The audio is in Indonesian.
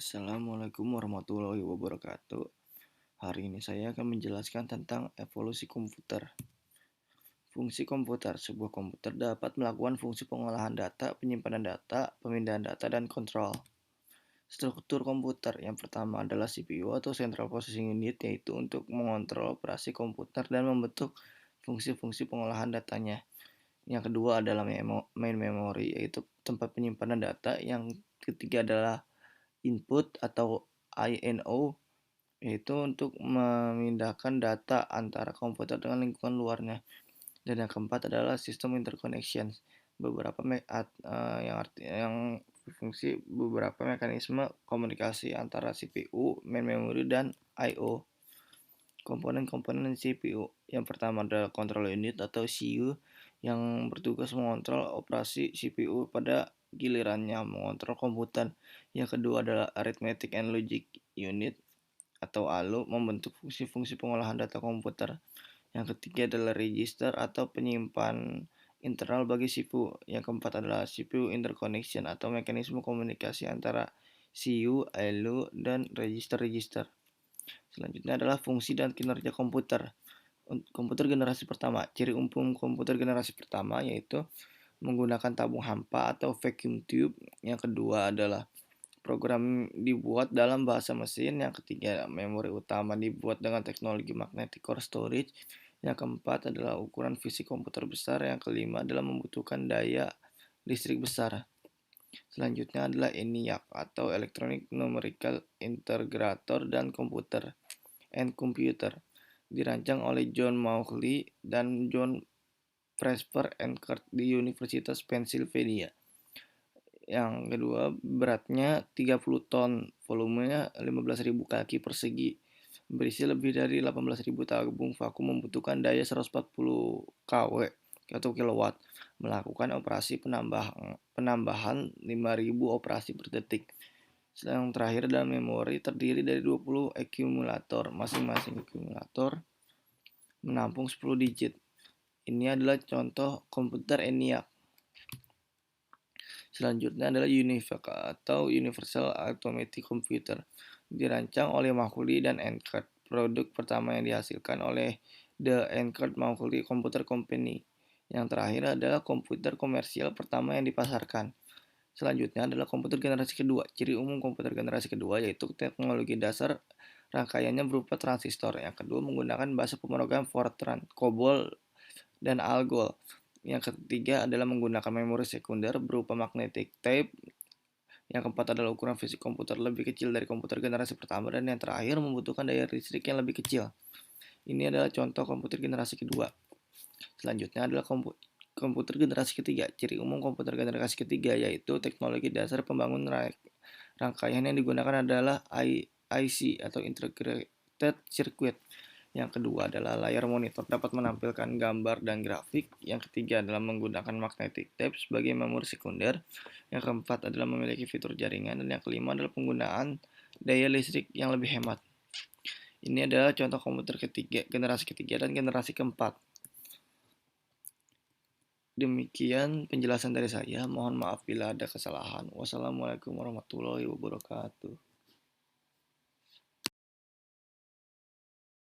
Assalamualaikum warahmatullahi wabarakatuh. Hari ini saya akan menjelaskan tentang evolusi komputer. Fungsi komputer. Sebuah komputer dapat melakukan fungsi pengolahan data, penyimpanan data, pemindahan data, dan kontrol. Struktur komputer. Yang pertama adalah CPU atau Central Processing Unit, yaitu untuk mengontrol operasi komputer dan membentuk fungsi-fungsi pengolahan datanya. Yang kedua adalah main memory, yaitu tempat penyimpanan data. Yang ketiga adalah input atau INO, yaitu untuk memindahkan data antara komputer dengan lingkungan luarnya. Dan yang keempat adalah sistem interconnection, yang berfungsi beberapa mekanisme komunikasi antara CPU, main memory, dan I/O. Komponen-komponen CPU. Yang pertama adalah control unit atau CU, yang bertugas mengontrol operasi CPU pada gilirannya mengontrol komputer. Yang kedua adalah arithmetic and logic unit atau ALU, membentuk fungsi-fungsi pengolahan data komputer. Yang ketiga adalah register atau penyimpan internal bagi CPU. Yang keempat adalah CPU interconnection atau mekanisme komunikasi antara CPU, ALU, dan register-register. Selanjutnya adalah fungsi dan kinerja komputer. Komputer generasi pertama. Ciri umum komputer generasi pertama yaitu menggunakan tabung hampa atau vacuum tube. Yang kedua adalah program dibuat dalam bahasa mesin. Yang ketiga, memori utama dibuat dengan teknologi magnetic core storage. Yang keempat adalah ukuran fisik komputer besar. Yang kelima adalah membutuhkan daya listrik besar. Selanjutnya adalah ENIAC atau Electronic Numerical Integrator dan Computer and Computer. Dirancang oleh John Mauchly dan John Presper Enkert di Universitas Pennsylvania. Yang kedua, beratnya 30 ton, volumenya 15.000 kaki persegi, berisi lebih dari 18.000 tabung vakum, membutuhkan daya 140 kW atau kilowatt, melakukan operasi penambahan 5.000 operasi per detik. Yang terakhir adalah memori, terdiri dari 20 akumulator, masing-masing akumulator menampung 10 digit. Ini adalah contoh komputer ENIAC. Selanjutnya adalah UNIVAC atau Universal Arithmetic Computer. Dirancang oleh Mauchly dan Enkert. Produk pertama yang dihasilkan oleh The Enkert-Mauchly Computer Company. Yang terakhir adalah komputer komersial pertama yang dipasarkan. Selanjutnya adalah komputer generasi kedua. Ciri umum komputer generasi kedua yaitu teknologi dasar rangkaiannya berupa transistor. Yang kedua menggunakan bahasa pemrogram Fortran, COBOL, dan ALGOL. Yang ketiga adalah menggunakan memori sekunder berupa magnetic tape. Yang keempat adalah ukuran fisik komputer lebih kecil dari komputer generasi pertama. Dan yang terakhir membutuhkan daya listrik yang lebih kecil. Ini adalah contoh komputer generasi kedua. Selanjutnya adalah komputer generasi ketiga. Ciri umum komputer generasi ketiga yaitu teknologi dasar pembangun rangkaian yang digunakan adalah IC atau Integrated Circuit. Yang kedua adalah layar monitor dapat menampilkan gambar dan grafik. Yang ketiga adalah menggunakan magnetic tape sebagai memori sekunder. Yang keempat adalah memiliki fitur jaringan. Dan yang kelima adalah penggunaan daya listrik yang lebih hemat. Ini adalah contoh komputer generasi ketiga dan generasi keempat. Demikian penjelasan dari saya. Mohon maaf bila ada kesalahan. Wassalamualaikum warahmatullahi wabarakatuh.